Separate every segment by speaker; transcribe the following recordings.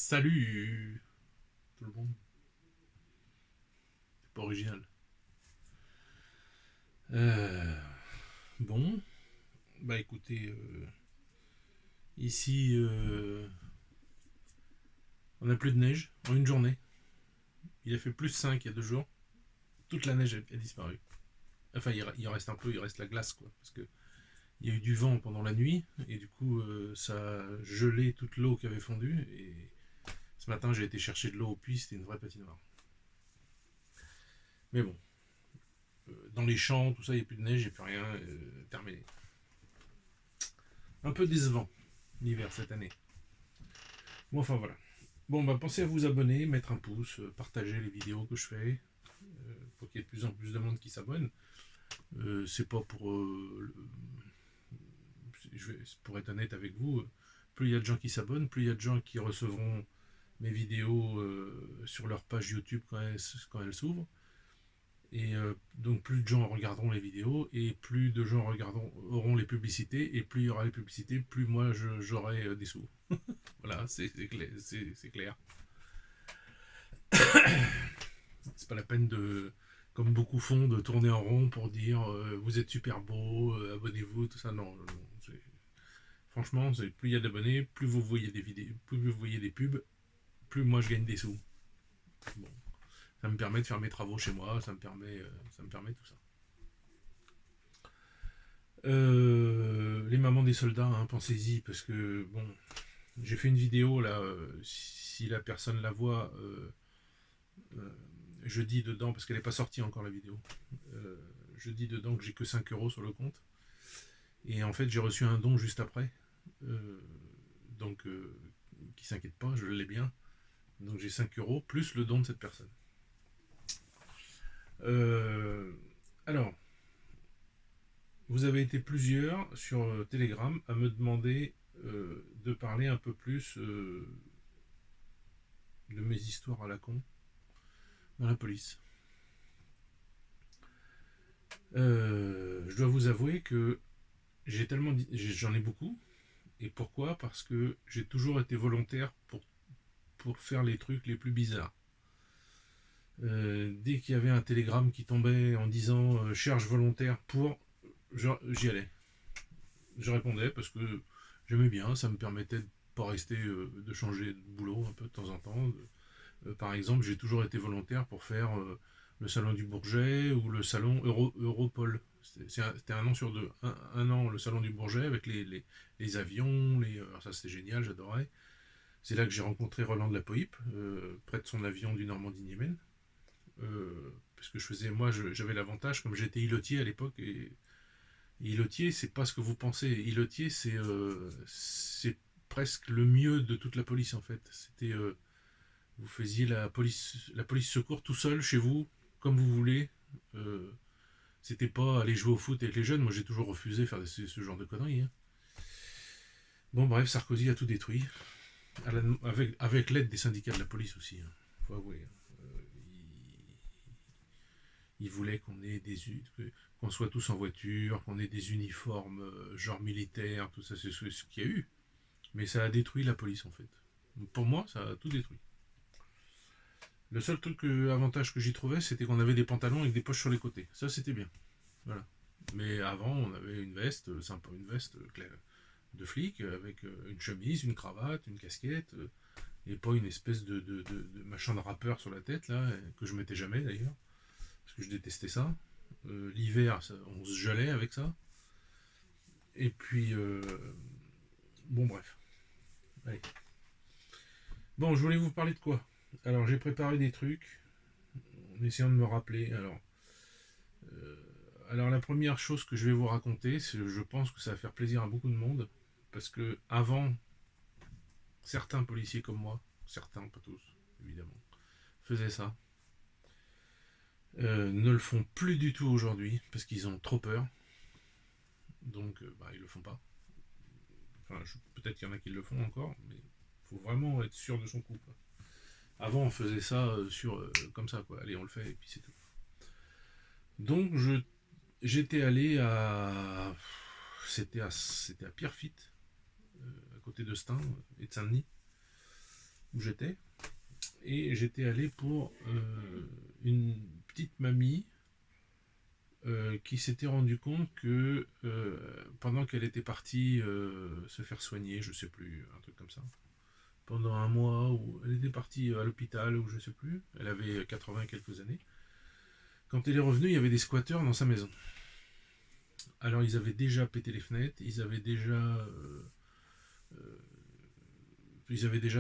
Speaker 1: Salut tout le monde. C'est pas original. Euh, bon, bah écoutez, ici on n'a plus de neige en une journée. Il a fait plus 5 il y a 2 jours. Toute la neige a disparu. Enfin, il en reste un peu, il reste la glace quoi. Parce que il y a eu du vent pendant la nuit et du coup ça a gelé toute l'eau qui avait fondu. Et ce matin j'ai été chercher de l'eau au puits, c'était une vraie patinoire. Mais bon, dans les champs, tout ça, il n'y a plus de neige, il n'y a plus rien, terminé. Un peu décevant l'hiver cette année. Bon, enfin voilà. Bon, bah pensez à vous abonner, mettre un pouce, partager les vidéos que je fais, pour qu'il y ait de plus en plus de monde qui s'abonne. C'est pas pour. Pour être honnête avec vous, plus il y a de gens qui s'abonnent, plus il y a de gens qui recevront mes vidéos sur leur page YouTube quand elles s'ouvrent. Et donc plus de gens regarderont les vidéos et plus de gens auront les publicités et plus il y aura les publicités, plus moi j'aurai des sous. Voilà, c'est clair. C'est pas la peine de, comme beaucoup font, de tourner en rond pour dire vous êtes super beau, abonnez-vous, tout ça. Non, non, non. Franchement, plus il y a d'abonnés, plus vous voyez des vidéos, plus vous voyez des pubs, plus moi je gagne des sous. Bon, ça me permet de faire mes travaux chez moi, ça me permet tout ça. Les mamans des soldats, hein, pensez-y, parce que bon, j'ai fait une vidéo là, si la personne la voit, euh, je dis dedans, parce qu'elle n'est pas sortie encore la vidéo, euh, je dis dedans que j'ai que 5 euros sur le compte. Et en fait, j'ai reçu un don juste après. Euh, donc, qui s'inquiète pas, je l'ai bien. Donc, j'ai 5 euros plus le don de cette personne. Euh, alors, vous avez été plusieurs sur Telegram à me demander de parler un peu plus de mes histoires à la con dans la police. Je dois vous avouer que j'en ai beaucoup. Et pourquoi? Parce que j'ai toujours été volontaire pour faire les trucs les plus bizarres. Dès qu'il y avait un télégramme qui tombait en disant cherche volontaire pour, j'y allais. Je répondais parce que j'aimais bien, ça me permettait de pas rester, de changer de boulot un peu de temps en temps. Par exemple, j'ai toujours été volontaire pour faire le salon du Bourget ou le salon Europol. C'était un an sur deux. Un an le salon du Bourget avec les avions, alors ça c'était génial, j'adorais. C'est là que j'ai rencontré Roland de la Pohype, près de son avion du Normandie-Niemen. Parce que moi j'avais l'avantage, comme j'étais îlotier à l'époque, et îlotier c'est pas ce que vous pensez. Îlotier c'est presque le mieux de toute la police en fait. Vous faisiez la police secours tout seul chez vous, comme vous voulez. Euh, C'était pas aller jouer au foot avec les jeunes. Moi, j'ai toujours refusé de faire ce genre de conneries, hein. Bon, bref, Sarkozy a tout détruit. Avec l'aide des syndicats de la police aussi, hein. Faut avouer. Il voulait qu'on soit tous en voiture, qu'on ait des uniformes genre militaires, tout ça, c'est ce qu'il y a eu. Mais ça a détruit la police en fait. Pour moi, ça a tout détruit. Le seul avantage que j'y trouvais, c'était qu'on avait des pantalons avec des poches sur les côtés. Ça, c'était bien. Voilà. Mais avant, on avait une veste, sympa, une veste de flic, avec une chemise, une cravate, une casquette, et pas une espèce de machin de rappeur sur la tête, là, que je mettais jamais d'ailleurs, parce que je détestais ça. L'hiver, on se gelait avec ça. Et puis, bon, bref. Allez. Bon, je voulais vous parler de quoi? Alors, j'ai préparé des trucs, en essayant de me rappeler. Euh, alors la première chose que je vais vous raconter, je pense que ça va faire plaisir à beaucoup de monde, parce que avant, certains policiers comme moi, certains, pas tous, évidemment, faisaient ça. Ne le font plus du tout aujourd'hui, parce qu'ils ont trop peur. Donc, ils le font pas. Enfin, peut-être qu'il y en a qui le font encore, mais il faut vraiment être sûr de son coup, quoi. Avant, on faisait ça comme ça, quoi. Allez, on le fait, et puis c'est tout. Donc, j'étais allé à... C'était à Pierrefitte, à côté de Stein et de Saint-Denis. où j'étais, et j'étais allé pour une petite mamie qui s'était rendu compte que pendant qu'elle était partie se faire soigner, je sais plus, un truc comme ça, pendant un mois, où elle était partie à l'hôpital, ou je sais plus, elle avait 80 quelques années, quand elle est revenue, il y avait des squatteurs dans sa maison. Alors ils avaient déjà pété les fenêtres, ils avaient déjà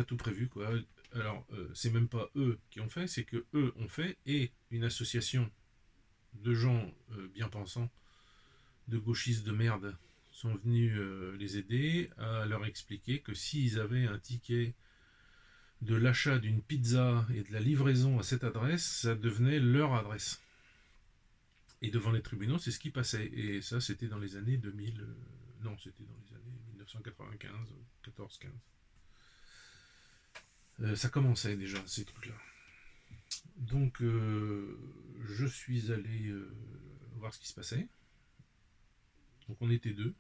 Speaker 1: tout prévu, quoi. Alors c'est même pas eux qui ont fait, c'est que eux ont fait, et une association de gens bien pensants, de gauchistes de merde, sont venus les aider à leur expliquer que s'ils avaient un ticket de l'achat d'une pizza et de la livraison à cette adresse, ça devenait leur adresse. Et devant les tribunaux, c'est ce qui passait. Et ça, c'était dans les années 2000. Non, c'était dans les années 1995, 14-15. Ça commençait déjà, ces trucs-là. Donc, je suis allé voir ce qui se passait. Donc, on était deux.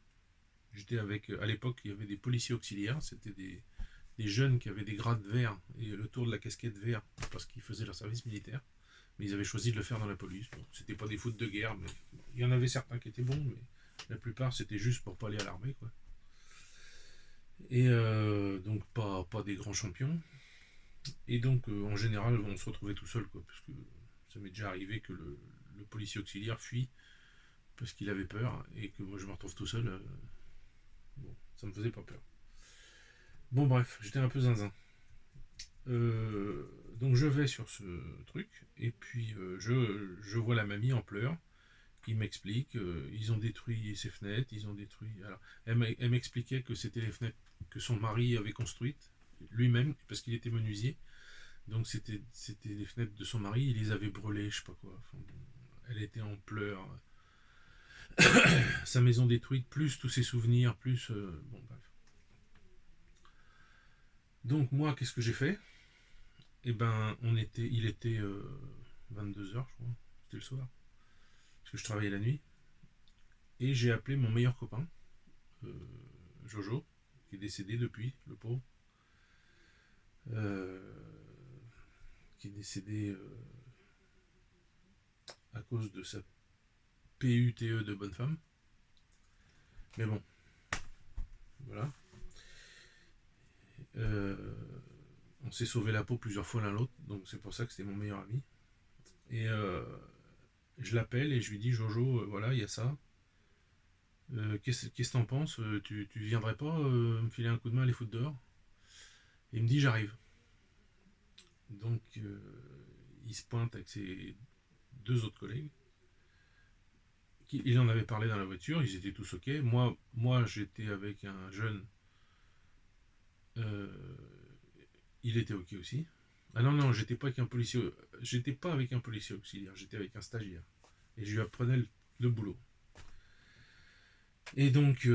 Speaker 1: J'étais avec. À l'époque, il y avait des policiers auxiliaires. C'était des jeunes qui avaient des grades verts et le tour de la casquette vert parce qu'ils faisaient leur service militaire. Mais ils avaient choisi de le faire dans la police. Bon, c'était pas des foot de guerre, mais il y en avait certains qui étaient bons, mais la plupart c'était juste pour pas aller à l'armée, quoi. Et donc pas des grands champions. Et donc en général on se retrouvait tout seul, quoi, parce que ça m'est déjà arrivé que le policier auxiliaire fuit parce qu'il avait peur et que moi je me retrouve tout seul. Bon, ça me faisait pas peur. Bon bref, j'étais un peu zinzin. Donc je vais sur ce truc et puis je vois la mamie en pleurs. Il m'explique, ils ont détruit ses fenêtres, ils ont détruit. Alors, elle m'expliquait que c'était les fenêtres que son mari avait construites lui-même, parce qu'il était menuisier. Donc c'était les fenêtres de son mari, il les avait brûlées, je sais pas quoi. Enfin, bon, elle était en pleurs. Sa maison détruite, plus tous ses souvenirs, plus. Bon, bref. Donc moi, qu'est-ce que j'ai fait? Eh ben, il était 22 h, je crois. C'était le soir. Parce que je travaillais la nuit. Et j'ai appelé mon meilleur copain, euh, Jojo, qui est décédé depuis, le pauvre, euh, qui est décédé à cause de sa PUTE de bonne femme. Mais bon, voilà. Euh, on s'est sauvé la peau plusieurs fois l'un l'autre, donc c'est pour ça que c'était mon meilleur ami. Et je l'appelle et je lui dis Jojo, voilà, il y a ça. Qu'est-ce que t'en penses? Tu viendrais pas me filer un coup de main à les foutre dehors? Et il me dit j'arrive. Donc il se pointe avec ses deux autres collègues. Il en avait parlé dans la voiture, ils étaient tous ok. Moi j'étais avec un jeune. euh, il était ok aussi. Ah non, non, j'étais pas avec un policier auxiliaire, j'étais avec un stagiaire. Et je lui apprenais le boulot. Et donc,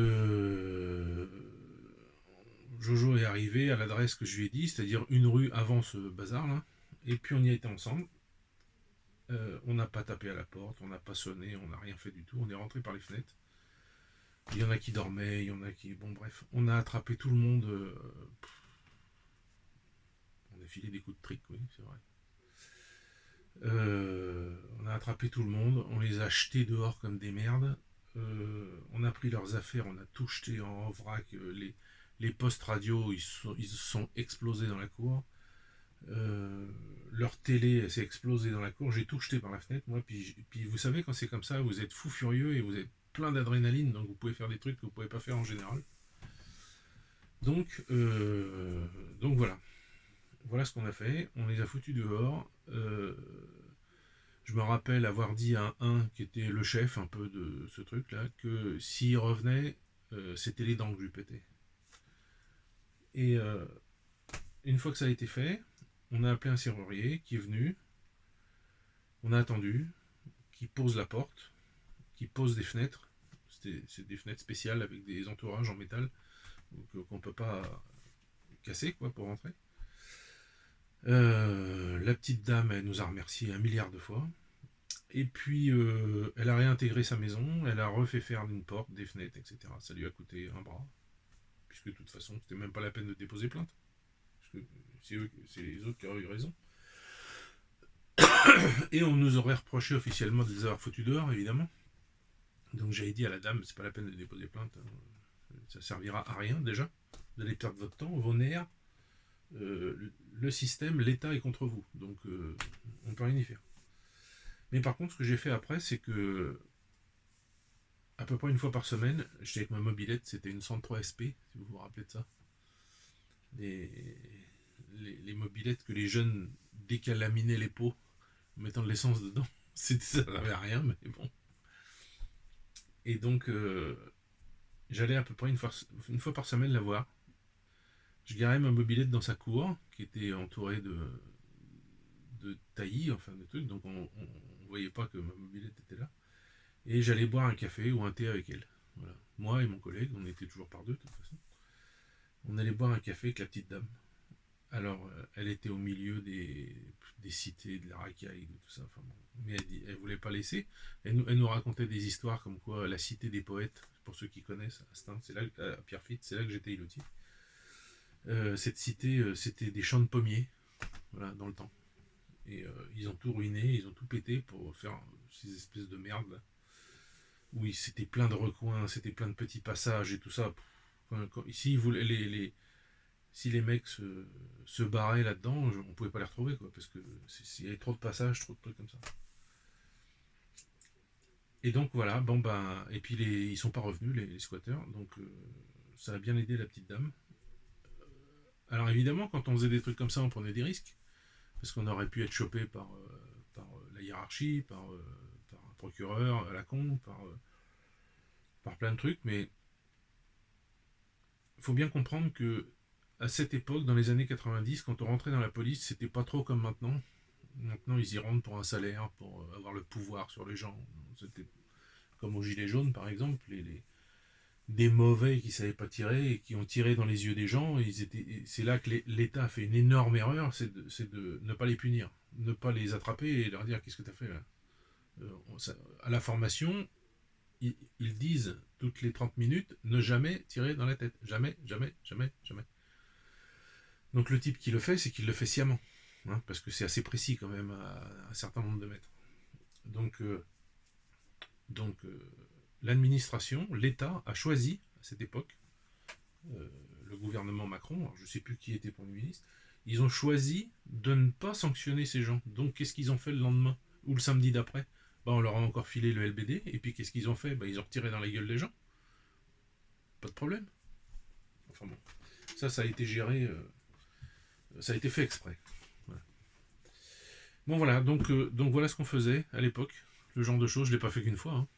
Speaker 1: Jojo est arrivé à l'adresse que je lui ai dit, c'est-à-dire une rue avant ce bazar-là. Et puis on y a été ensemble. On n'a pas tapé à la porte, on n'a pas sonné, on n'a rien fait du tout. On est rentré par les fenêtres. Il y en a qui dormaient, il y en a qui. Bon, bref, on a attrapé tout le monde. On a filé des coups de trick, oui, c'est vrai. On a attrapé tout le monde, on les a jetés dehors comme des merdes. On a pris leurs affaires, on a tout jeté en vrac. Les postes radio, ils se sont explosés dans la cour. Leur télé s'est explosée dans la cour. J'ai tout jeté par la fenêtre, moi. Puis vous savez, quand c'est comme ça, vous êtes fou furieux et vous êtes plein d'adrénaline, donc vous pouvez faire des trucs que vous pouvez pas faire en général. Donc, donc voilà. Voilà ce qu'on a fait. On les a foutus dehors. Je me rappelle avoir dit à un qui était le chef un peu de ce truc-là que s'il revenait, c'était les dents que je lui pétais. Et une fois que ça a été fait, on a appelé un serrurier qui est venu. On a attendu, qui pose la porte, qui pose des fenêtres. C'est des fenêtres spéciales avec des entourages en métal qu'on ne peut pas casser, quoi, pour rentrer. La petite dame, elle nous a remercié un milliard de fois. Et puis, elle a réintégré sa maison, elle a refait faire une porte, des fenêtres, etc. Ça lui a coûté un bras, puisque de toute façon, c'était même pas la peine de déposer plainte. Parce que c'est les autres qui auraient eu raison. Et on nous aurait reproché officiellement de les avoir foutus dehors, évidemment. Donc j'avais dit à la dame, c'est pas la peine de déposer plainte, hein. Ça servira à rien déjà, d'aller perdre votre temps, vos nerfs. Le système, l'État est contre vous, donc on ne peut rien y faire. Mais par contre, ce que j'ai fait après, c'est que à peu près une fois par semaine, j'étais avec ma mobilette, c'était une 103 SP, si vous vous rappelez de ça. Les, les mobilettes que les jeunes décalaminaient les pots en mettant de l'essence dedans. Ça n'avait à rien, mais bon. Et donc, j'allais à peu près une fois par semaine la voir. Je garais ma mobilette dans sa cour, qui était entourée de taillis, enfin de trucs, donc on ne voyait pas que ma mobilette était là. Et j'allais boire un café ou un thé avec elle. Voilà. Moi et mon collègue, on était toujours par deux de toute façon. On allait boire un café avec la petite dame. Alors, elle était au milieu des cités, de la racaille, de tout ça. Enfin, bon. Mais elle voulait pas laisser. Elle nous racontait des histoires comme quoi la cité des poètes, pour ceux qui connaissent, c'est là, à Pierrefitte, c'est là que j'étais ilotier. Cette cité, c'était des champs de pommiers, voilà, dans le temps. Et ils ont tout ruiné, ils ont tout pété pour faire ces espèces de merde là. Oui, c'était plein de recoins, c'était plein de petits passages et tout ça. Ici, si les mecs se barraient là-dedans, on pouvait pas les retrouver, quoi, parce que il y avait trop de passages, trop de trucs comme ça. Et donc voilà, bon ben, et puis ils sont pas revenus, les squatteurs, donc ça a bien aidé la petite dame. Alors évidemment, quand on faisait des trucs comme ça, on prenait des risques, parce qu'on aurait pu être chopé par la hiérarchie, par un procureur à la con, par plein de trucs, mais il faut bien comprendre que à cette époque, dans les années 90, quand on rentrait dans la police, c'était pas trop comme maintenant. Maintenant, ils y rentrent pour un salaire, pour avoir le pouvoir sur les gens. C'était comme aux Gilets jaunes, par exemple, des mauvais qui ne savaient pas tirer et qui ont tiré dans les yeux des gens. C'est là que l'État a fait une énorme erreur, c'est de ne pas les punir, ne pas les attraper et leur dire qu'est-ce que tu as fait là. À la formation, ils disent toutes les 30 minutes ne jamais tirer dans la tête. Jamais, jamais, jamais, jamais. Donc le type qui le fait, c'est qu'il le fait sciemment. Hein, parce que c'est assez précis quand même à un certain nombre de mètres. Donc, l'administration, l'État a choisi à cette époque, le gouvernement Macron, alors je ne sais plus qui était Premier ministre, ils ont choisi de ne pas sanctionner ces gens. Donc qu'est-ce qu'ils ont fait le lendemain ou le samedi d'après? On leur a encore filé le LBD, et puis qu'est-ce qu'ils ont fait? Ils ont retiré dans la gueule des gens. Pas de problème. Enfin bon, ça a été géré, ça a été fait exprès. Voilà. Bon voilà, donc voilà ce qu'on faisait à l'époque. Le genre de choses, je ne l'ai pas fait qu'une fois. Hein.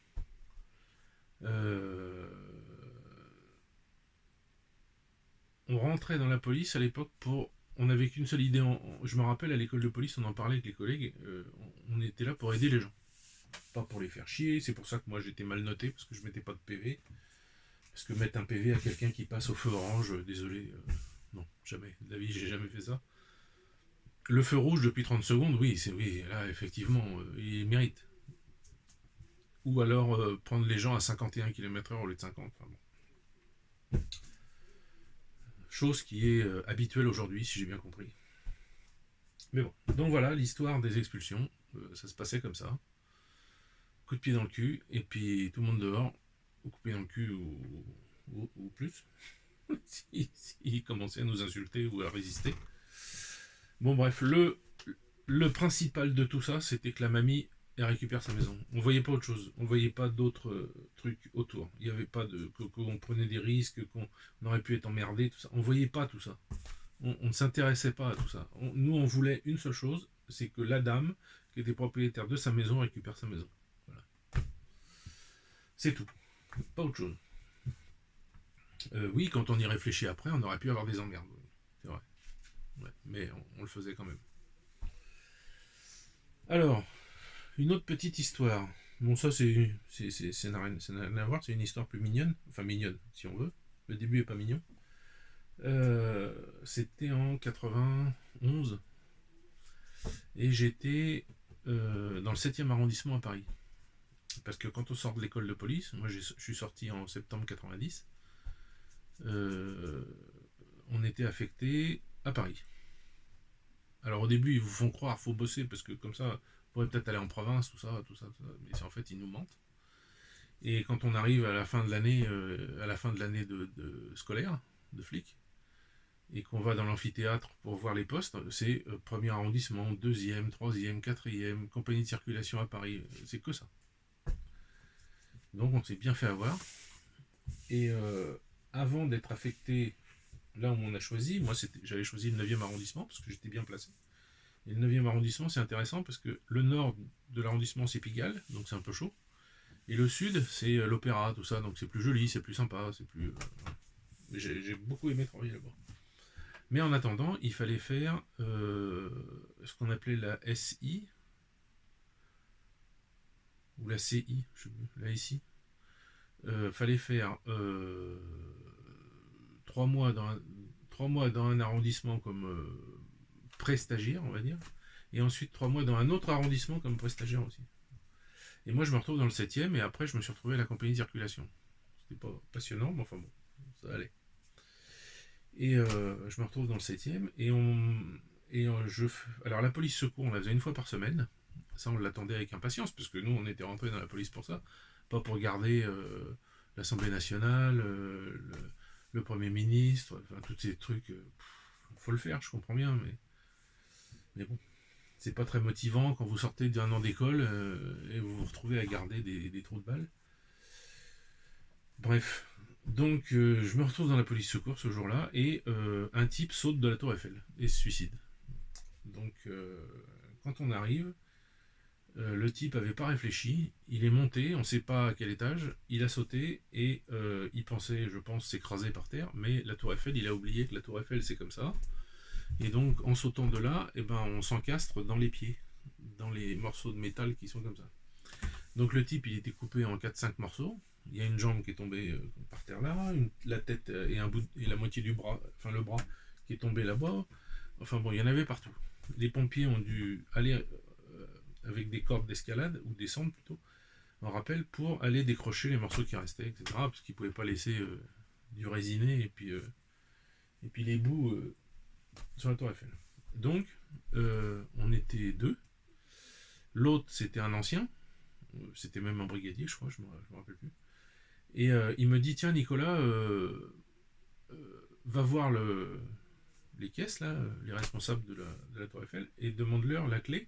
Speaker 1: On rentrait dans la police à l'époque on n'avait qu'une seule idée. Je me rappelle à l'école de police, on en parlait avec les collègues. On était là pour aider les gens, pas pour les faire chier. C'est pour ça que moi j'étais mal noté parce que je mettais pas de PV. Parce que mettre un PV à quelqu'un qui passe au feu orange, désolé, non, jamais. De la vie, j'ai jamais fait ça. Le feu rouge depuis 30 secondes, oui, là effectivement, il mérite. Ou alors prendre les gens à 51 km/h au lieu de 50. Enfin, bon. Chose qui est habituelle aujourd'hui, si j'ai bien compris. Mais bon, donc voilà l'histoire des expulsions. Ça se passait comme ça. Coup de pied dans le cul, et puis tout le monde dehors, ou coupé dans le cul, ou plus. S'ils commençaient à nous insulter ou à résister. Bon bref, le principal de tout ça, c'était que la mamie elle récupère sa maison. On voyait pas autre chose, on voyait pas d'autres trucs autour. Il n'y avait pas qu'on prenait des risques, qu'on aurait pu être emmerdé, tout ça. On voyait pas tout ça. On ne s'intéressait pas à tout ça. Nous, on voulait une seule chose, c'est que la dame qui était propriétaire de sa maison récupère sa maison. Voilà. C'est tout. Pas autre chose. Oui, quand on y réfléchit après, on aurait pu avoir des emmerdes. Oui. C'est vrai. Ouais. Mais on le faisait quand même. Alors, une autre petite histoire. Bon, ça, ça n'a rien à voir, c'est une histoire plus mignonne. Enfin, mignonne, si on veut. Le début est pas mignon. C'était en 91. Et j'étais dans le 7e arrondissement à Paris. Parce que quand on sort de l'école de police, moi je suis sorti en septembre 90, on était affecté à Paris. Alors au début, ils vous font croire, faut bosser, parce que comme ça, vous pourrez peut-être aller en province, tout ça, tout ça, tout ça. Mais c'est en fait, ils nous mentent. Et quand on arrive à la fin de l'année, de scolaire, de flic, et qu'on va dans l'amphithéâtre pour voir les postes, c'est premier arrondissement, deuxième, troisième, quatrième, compagnie de circulation à Paris, c'est que ça. Donc on s'est bien fait avoir. Et avant d'être affecté là où on a choisi, moi j'avais choisi le 9e arrondissement parce que j'étais bien placé. Et le 9e arrondissement c'est intéressant parce que le nord de l'arrondissement c'est Pigalle, donc c'est un peu chaud. Et le sud c'est l'Opéra, tout ça, donc c'est plus joli, c'est plus sympa, c'est plus... J'ai beaucoup aimé travailler là-bas. Mais en attendant, il fallait faire ce qu'on appelait la SI, ou la CI, je sais plus, la SI. Fallait faire 3 mois dans 3 mois dans un arrondissement comme pré-stagiaire, on va dire, et ensuite 3 mois dans un autre arrondissement comme pré-stagiaire aussi. Et moi, je me retrouve dans le 7e, et après, je me suis retrouvé à la compagnie de circulation. C'était pas passionnant, mais enfin bon, ça allait. Et je me retrouve dans le 7e, alors la police secours, on la faisait une fois par semaine. Ça, on l'attendait avec impatience, parce que nous, on était rentrés dans la police pour ça, pas pour garder l'Assemblée nationale, le Premier ministre, enfin, tous ces trucs. Faut le faire, je comprends bien, mais bon, c'est pas très motivant quand vous sortez d'un an d'école et vous vous retrouvez à garder des trous de balles. Bref, donc je me retrouve dans la police secours ce jour-là et un type saute de la tour Eiffel et se suicide. Donc quand on arrive, le type avait pas réfléchi, il est monté, on sait pas à quel étage, il a sauté et il pensait, je pense, s'écraser par terre, mais la tour Eiffel, il a oublié que la tour Eiffel c'est comme ça. Et donc en sautant de là, eh ben, on s'encastre dans les pieds, dans les morceaux de métal qui sont comme ça. Donc le type il était coupé en 4-5 morceaux. Il y a une jambe qui est tombée par terre là, la tête et la moitié du bras, enfin le bras qui est tombé là-bas. Enfin bon, il y en avait partout. Les pompiers ont dû aller avec des cordes d'escalade, ou descendre plutôt, en rappel, pour aller décrocher les morceaux qui restaient, etc. Parce qu'ils ne pouvaient pas laisser du résiné et puis les bouts sur la tour Eiffel. Donc, on était deux. L'autre, c'était un ancien. C'était même un brigadier, je crois, je me rappelle plus. Et il me dit, tiens, Nicolas, va voir les caisses, là, les responsables de la tour Eiffel, et demande-leur la clé.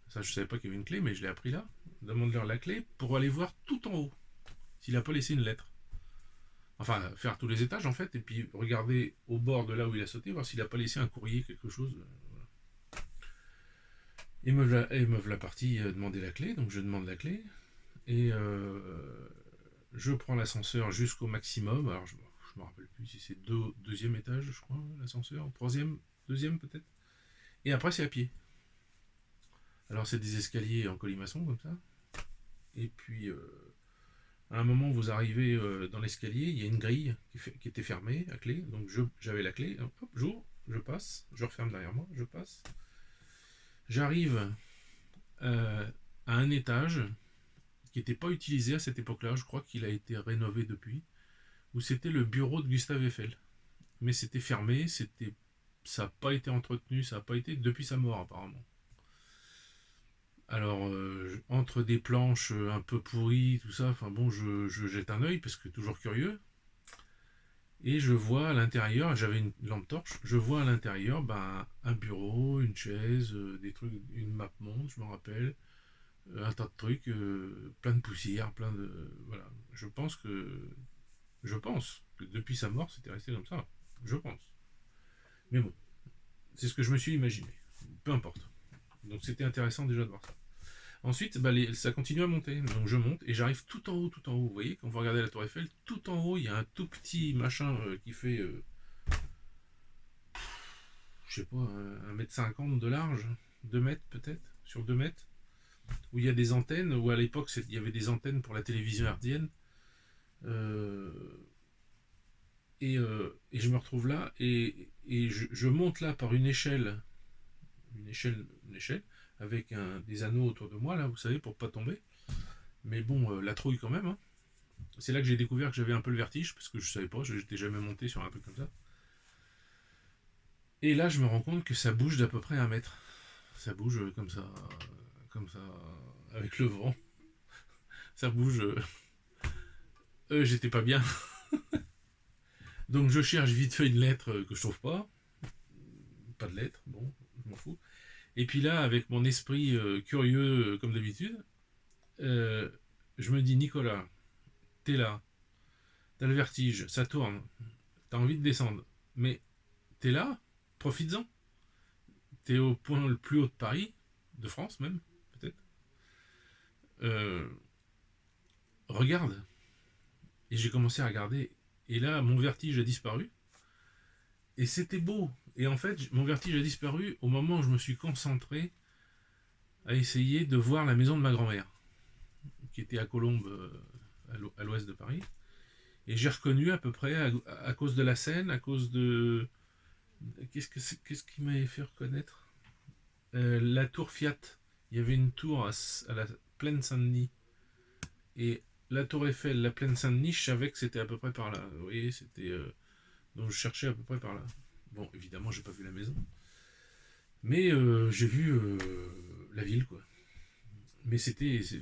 Speaker 1: Ça, je savais pas qu'il y avait une clé, mais je l'ai appris là. Demande-leur la clé pour aller voir tout en haut, s'il n'a pas laissé une lettre. Enfin, faire tous les étages, en fait, et puis regarder au bord de là où il a sauté, voir s'il n'a pas laissé un courrier, quelque chose. Voilà. Et me voilà parti demander la clé, donc je demande la clé, et je prends l'ascenseur jusqu'au maximum. Alors, je me rappelle plus si c'est deuxième étage, je crois, l'ascenseur, troisième, deuxième peut-être. Et après, c'est à pied. Alors, c'est des escaliers en colimaçon, comme ça. Et puis, à un moment, vous arrivez dans l'escalier, il y a une grille qui était fermée à clé. Donc, j'avais la clé, hop, j'ouvre, je passe, je referme derrière moi, je passe. J'arrive à un étage qui n'était pas utilisé à cette époque-là, je crois qu'il a été rénové depuis, où c'était le bureau de Gustave Eiffel. Mais c'était fermé, ça n'a pas été entretenu, ça n'a pas été depuis sa mort apparemment. Alors, entre des planches un peu pourries, tout ça, enfin bon, je jette un œil parce que toujours curieux. Et je vois à l'intérieur, j'avais une lampe torche, je vois à l'intérieur un bureau, une chaise, des trucs, une map monde, je me rappelle, un tas de trucs, plein de poussière, plein de. Voilà. Je pense que depuis sa mort, c'était resté comme ça. Je pense. Mais bon, c'est ce que je me suis imaginé. Peu importe. Donc c'était intéressant déjà de voir ça. Ensuite, ça continue à monter. Donc je monte et j'arrive tout en haut, tout en haut. Vous voyez, quand vous regardez la tour Eiffel, tout en haut, il y a un tout petit machin qui fait, je sais pas, 1,50 m de large, 2 mètres peut-être, sur 2 mètres, où il y a des antennes, où à l'époque, il y avait des antennes pour la télévision hertzienne. Euh, et je me retrouve là, et je monte là par une échelle, avec des anneaux autour de moi, là, vous savez, pour pas tomber. Mais bon, la trouille quand même. Hein. C'est là que j'ai découvert que j'avais un peu le vertige, parce que je savais pas, j'étais jamais monté sur un truc comme ça. Et là, je me rends compte que ça bouge d'à peu près 1 mètre. Ça bouge comme ça, avec le vent. Ça bouge. J'étais pas bien. Donc je cherche vite fait une lettre que je trouve pas. Pas de lettre, bon, je m'en fous. Et puis là, avec mon esprit curieux comme d'habitude, euh, je me dis, Nicolas, t'es là, t'as le vertige, ça tourne, t'as envie de descendre, mais t'es là, profites-en. T'es au point le plus haut de Paris, de France même, peut-être. Euh, Regarde. Et j'ai commencé à regarder. Et là, mon vertige a disparu. Et c'était beau. Et en fait, mon vertige a disparu au moment où je me suis concentré à essayer de voir la maison de ma grand-mère, qui était à Colombes, à l'ouest de Paris. Et j'ai reconnu à peu près, à cause de la scène, à cause de... Qu'est-ce qui m'avait fait reconnaître la tour Fiat. Il y avait une tour à la plaine Saint-Denis. Et la tour Eiffel, la plaine Saint-Denis, je savais que c'était à peu près par là. Vous voyez, c'était... donc je cherchais à peu près par là. Bon, évidemment, j'ai pas vu la maison. Mais j'ai vu la ville, quoi. Mais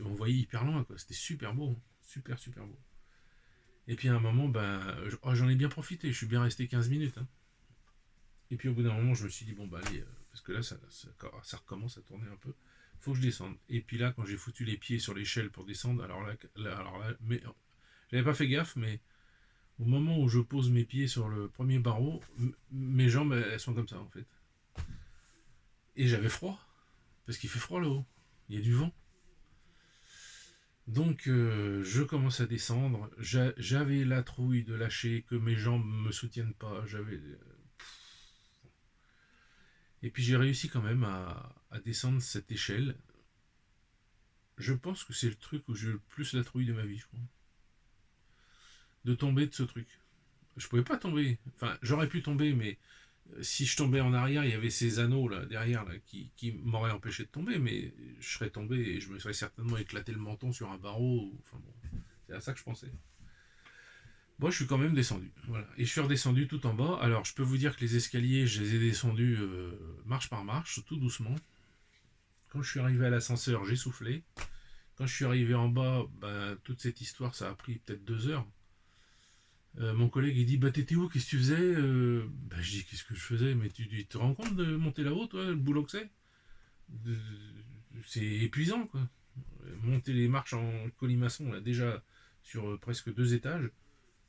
Speaker 1: on voyait hyper loin, quoi. C'était super beau. Super, super beau. Et puis à un moment, ben, j'en ai bien profité. Je suis bien resté 15 minutes. Hein. Et puis au bout d'un moment, je me suis dit, bon, bah allez, parce que là, ça recommence à tourner un peu. Faut que je descende. Et puis là, quand j'ai foutu les pieds sur l'échelle pour descendre, alors là, mais j'avais pas fait gaffe, mais au moment où je pose mes pieds sur le premier barreau, mes jambes, elles sont comme ça, en fait. Et j'avais froid, parce qu'il fait froid là-haut. Il y a du vent. Donc je commence à descendre. J'avais la trouille de lâcher, que mes jambes me soutiennent pas. Et puis j'ai réussi quand même à descendre cette échelle. Je pense que c'est le truc où j'ai eu le plus la trouille de ma vie, je crois. De tomber de ce truc. Je pouvais pas tomber. Enfin, j'aurais pu tomber, mais si je tombais en arrière, il y avait ces anneaux là derrière là, qui m'auraient empêché de tomber, mais je serais tombé et je me serais certainement éclaté le menton sur un barreau. Enfin bon, c'est à ça que je pensais. Moi, je suis quand même descendu. Voilà. Et je suis redescendu tout en bas. Alors, je peux vous dire que les escaliers, je les ai descendus marche par marche, tout doucement. Quand je suis arrivé à l'ascenseur, j'ai soufflé. Quand je suis arrivé en bas, ben, toute cette histoire, ça a pris peut-être 2 heures. Mon collègue, il dit, bah t'étais où, qu'est-ce que tu faisais bah, je dis, qu'est-ce que je faisais, mais tu te rends compte de monter là-haut, toi, le boulot que c'est De- C'est épuisant, quoi. Monter les marches en colimaçon, là, déjà sur presque 2 étages,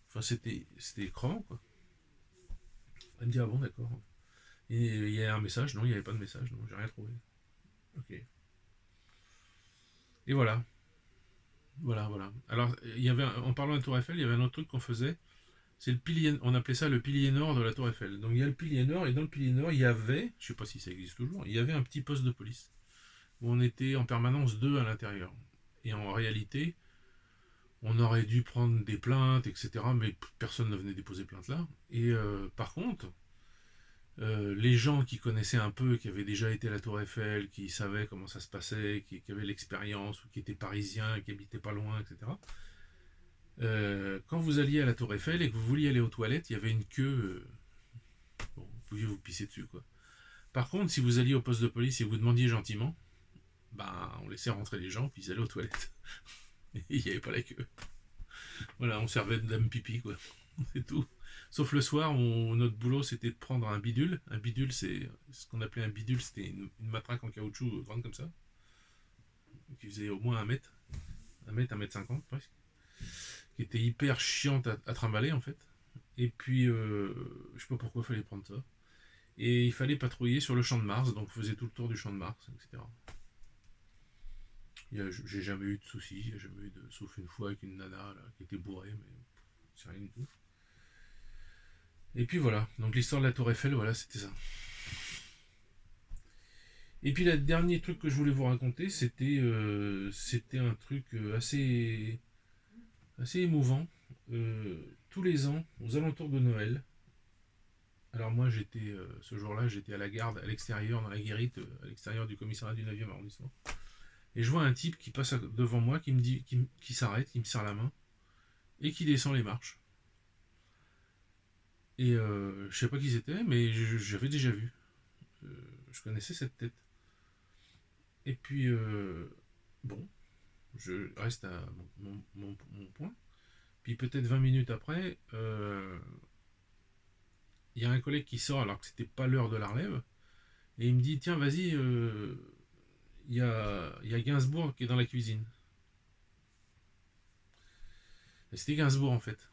Speaker 1: enfin, c'était crevant, quoi. Elle me dit, ah bon, d'accord. Et il y a un message, non, il n'y avait pas de message, non, j'ai rien trouvé. Ok. Et voilà, voilà, voilà. Alors, en parlant de la Tour Eiffel, il y avait un autre truc qu'on faisait, c'est le pilier, on appelait ça le pilier nord de la Tour Eiffel. Donc il y a le pilier nord, et dans le pilier nord, il y avait, je sais pas si ça existe toujours, il y avait un petit poste de police, où on était en permanence deux à l'intérieur. Et en réalité, on aurait dû prendre des plaintes, etc., mais personne ne venait déposer plainte là. Et par contre, les gens qui connaissaient un peu, qui avaient déjà été à la Tour Eiffel, qui savaient comment ça se passait, qui avaient l'expérience, ou qui étaient parisiens, qui habitaient pas loin, etc., quand vous alliez à la Tour Eiffel et que vous vouliez aller aux toilettes, il y avait une queue. Bon, vous pouviez vous pisser dessus, quoi. Par contre, si vous alliez au poste de police et vous demandiez gentiment, ben, on laissait rentrer les gens, puis ils allaient aux toilettes. Et il n'y avait pas la queue. Voilà, on servait de dame pipi, quoi. C'est tout. Sauf le soir, notre boulot, c'était de prendre un bidule. Un bidule, c'est ce qu'on appelait un bidule, c'était une matraque en caoutchouc grande comme ça, qui faisait au moins 1 mètre, 1 mètre 50 presque, qui était hyper chiante à trimballer en fait. Et puis, je sais pas pourquoi il fallait prendre ça. Et il fallait patrouiller sur le champ de Mars, donc on faisait tout le tour du champ de Mars, etc. J'ai jamais eu de soucis, j'ai jamais eu de. Sauf une fois avec une nana là, qui était bourrée, mais c'est rien du tout. Et puis voilà, donc l'histoire de la Tour Eiffel, voilà, c'était ça. Et puis le dernier truc que je voulais vous raconter, c'était un truc assez émouvant. Tous les ans, aux alentours de Noël, alors moi ce jour-là, j'étais à la garde, à l'extérieur, dans la guérite, à l'extérieur du commissariat du 9e arrondissement. Et je vois un type qui passe devant moi, qui me dit, qui s'arrête, qui me serre la main, et qui descend les marches. Et je sais pas qui c'était, mais j'avais déjà vu. Euh, je connaissais cette tête. Et puis, bon, je reste à mon point. Puis peut-être 20 minutes après, il y a un collègue qui sort alors que c'était pas l'heure de la relève. Et il me dit, tiens, vas-y, il y a Gainsbourg qui est dans la cuisine. Et c'était Gainsbourg en fait.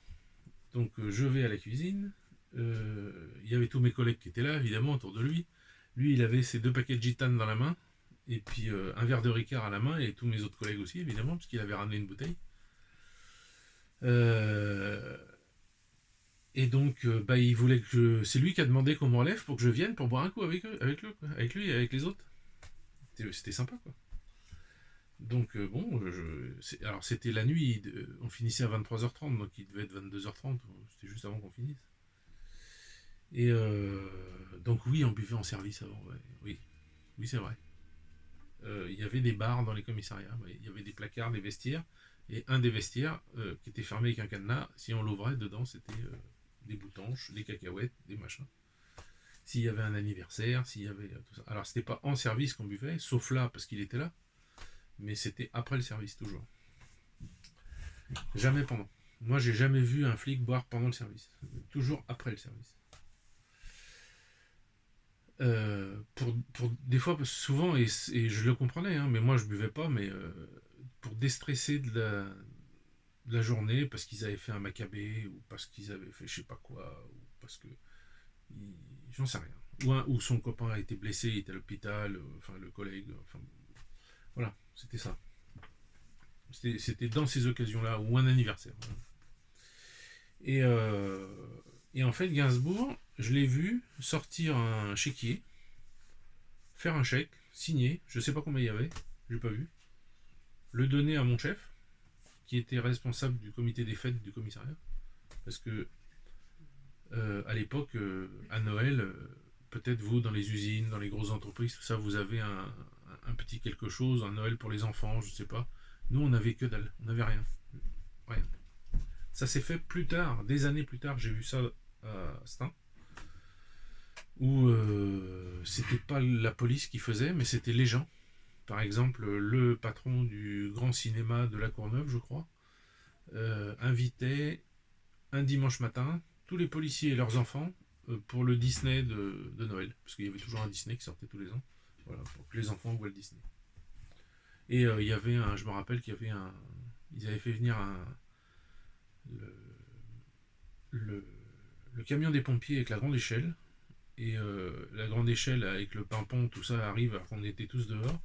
Speaker 1: Donc je vais à la cuisine. Il y avait tous mes collègues qui étaient là, évidemment, autour de lui. Lui, il avait ses 2 paquets de gitane dans la main. Et puis un verre de Ricard à la main. Et tous mes autres collègues aussi, évidemment, parce qu'il avait ramené une bouteille. Euh, et donc, bah, il voulait que c'est lui qui a demandé qu'on me relève pour que je vienne pour boire un coup avec lui et avec les autres. C'était sympa, quoi. Donc, bon, alors c'était la nuit, on finissait à 23h30, donc il devait être 22h30, c'était juste avant qu'on finisse. Et donc, oui, on buvait en service avant, ouais. Oui, oui, c'est vrai. Il y avait des bars dans les commissariats, ouais. Il y avait des placards, des vestiaires, et un des vestiaires qui était fermé avec un cadenas, si on l'ouvrait, dedans c'était des boutanches, des cacahuètes, des machins. S'il y avait un anniversaire, s'il y avait tout ça. Alors, c'était pas en service qu'on buvait, sauf là, parce qu'il était là, mais c'était après le service, toujours. Jamais pendant. Moi, j'ai jamais vu un flic boire pendant le service. Toujours après le service. Pour des fois, souvent, et je le comprenais, hein, mais moi je buvais pas, mais pour déstresser de la journée, parce qu'ils avaient fait un macabé, ou parce qu'ils avaient fait je sais pas quoi, ou parce que. J'en sais rien. Ou son copain a été blessé, il était à l'hôpital, enfin le collègue, enfin voilà, c'était ça. C'était dans ces occasions-là, ou un anniversaire. Voilà. Et, euh, et en fait, Gainsbourg, je l'ai vu sortir un chéquier, faire un chèque, signer, je sais pas combien il y avait, j'ai pas vu, le donner à mon chef, qui était responsable du comité des fêtes du commissariat, parce que à l'époque, à Noël, peut-être vous, dans les usines, dans les grosses entreprises, tout ça, vous avez un petit quelque chose, un Noël pour les enfants, je sais pas. Nous, on n'avait que dalle, on n'avait rien. Rien. Ça s'est fait plus tard, des années plus tard, j'ai vu ça à Stein, où c'était pas la police qui faisait, mais c'était les gens. Par exemple, le patron du grand cinéma de la Courneuve, je crois, invitait un dimanche matin tous les policiers et leurs enfants pour le Disney de Noël. Parce qu'il y avait toujours un Disney qui sortait tous les ans. Voilà, pour que les enfants voient le Disney. Et il y avait je me rappelle qu'il y avait ils avaient fait venir le, le, le camion des pompiers avec la grande échelle. Et la grande échelle avec le pimpon, tout ça arrive alors qu'on était tous dehors.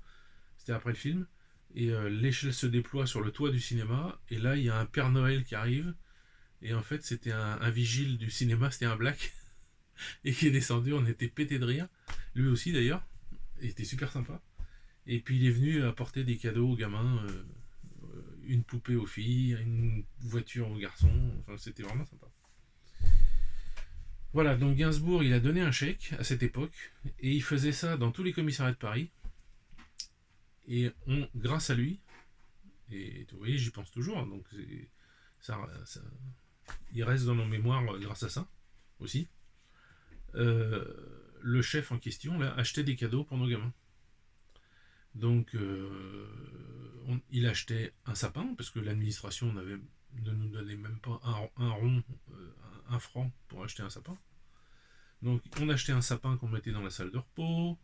Speaker 1: C'était après le film. Et l'échelle se déploie sur le toit du cinéma. Et là, il y a un Père Noël qui arrive. Et en fait, c'était un vigile du cinéma, c'était un black. Et qui est descendu, on était pété de rire. Lui aussi d'ailleurs. Il était super sympa. Et puis il est venu apporter des cadeaux aux gamins. Une poupée aux filles, une voiture aux garçons. Enfin, c'était vraiment sympa. Voilà, donc Gainsbourg, il a donné un chèque à cette époque. Et il faisait ça dans tous les commissariats de Paris. Et grâce à lui, et vous voyez, j'y pense toujours, donc ça, il reste dans nos mémoires grâce à ça aussi. Euh, le chef en question là, achetait des cadeaux pour nos gamins. Donc il achetait un sapin, parce que l'administration ne nous donnait même pas un rond, un franc pour acheter un sapin. Donc on achetait un sapin qu'on mettait dans la salle de repos,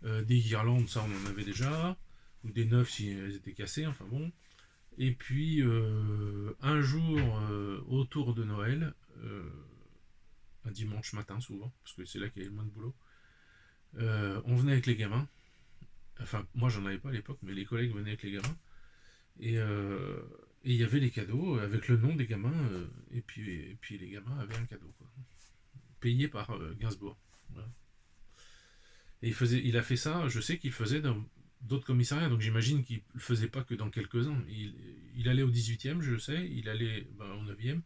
Speaker 1: des guirlandes, ça on en avait déjà, ou des neufs si elles étaient cassées, enfin bon. Et puis un jour autour de Noël, un dimanche matin souvent, parce que c'est là qu'il y avait le moins de boulot, on venait avec les gamins. Enfin, moi j'en avais pas à l'époque, mais les collègues venaient avec les gamins. Et il y avait les cadeaux avec le nom des gamins, et puis les gamins avaient un cadeau, quoi, payé par Gainsbourg. Voilà. Et il a fait ça, je sais qu'il faisait dans d'autres commissariats, donc j'imagine qu'il ne le faisait pas que dans quelques-uns. Il allait au 18e, je le sais, il allait au 9e,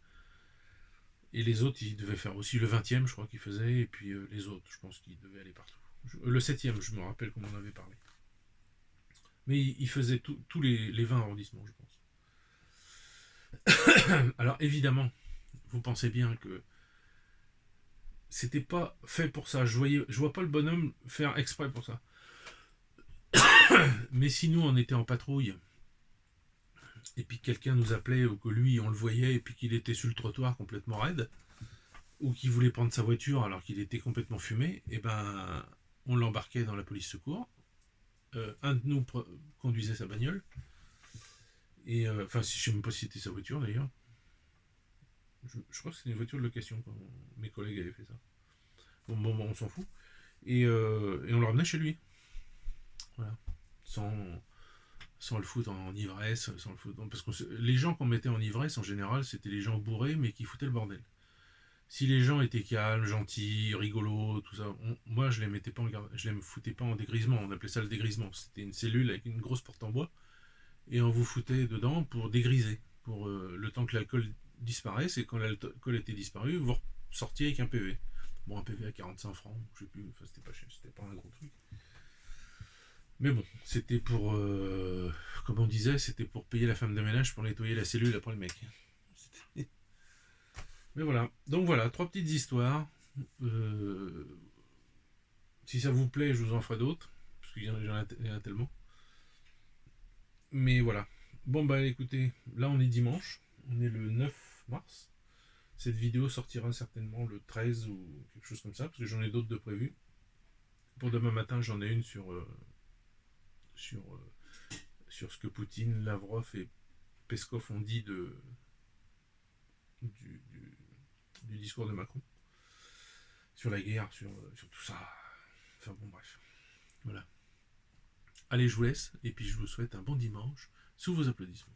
Speaker 1: et les autres, il devait faire aussi le 20e, je crois qu'il faisait, et puis les autres, je pense qu'il devait aller partout. Le 7e, je me rappelle qu'on en avait parlé. Mais il faisait tous les 20 arrondissements, je pense. Alors évidemment, vous pensez bien que c'était pas fait pour ça. Je vois pas le bonhomme faire exprès pour ça. Mais si nous on était en patrouille et puis quelqu'un nous appelait ou que lui on le voyait et puis qu'il était sur le trottoir complètement raide ou qu'il voulait prendre sa voiture alors qu'il était complètement fumé, et ben on l'embarquait dans la police secours. Un de nous conduisait sa bagnole et enfin je sais même pas si c'était sa voiture d'ailleurs. Je crois que c'était une voiture de location quand mes collègues avaient fait ça. Bon, on s'en fout. Et on le ramenait chez lui. Voilà. Sans, sans le foutre en ivresse, sans le foutre. Parce que les gens qu'on mettait en ivresse, en général, c'était les gens bourrés, mais qui foutaient le bordel. Si les gens étaient calmes, gentils, rigolos, tout ça, moi je les mettais pas en garde, je les foutais pas en dégrisement. On appelait ça le dégrisement. C'était une cellule avec une grosse porte en bois et on vous foutait dedans pour dégriser, pour le temps que l'alcool disparaisse, et quand l'alcool était disparu, vous sortiez avec un PV. Bon, un PV à 45 francs, je sais plus, enfin c'était pas cher, c'était pas un gros truc. Mais bon, c'était pour, comme on disait, c'était pour payer la femme de ménage pour nettoyer la cellule après le mec. Mais voilà, donc voilà, trois petites histoires. Euh, Si ça vous plaît, je vous en ferai d'autres, parce qu'il y en a tellement. Mais voilà. Bon bah écoutez, là on est dimanche, on est le 9 mars. Cette vidéo sortira certainement le 13 ou quelque chose comme ça, parce que j'en ai d'autres de prévues. Pour demain matin, j'en ai une sur, sur ce que Poutine, Lavrov et Peskov ont dit du discours de Macron. Sur la guerre, sur tout ça. Enfin bon, bref. Voilà. Allez, je vous laisse, et puis je vous souhaite un bon dimanche, sous vos applaudissements.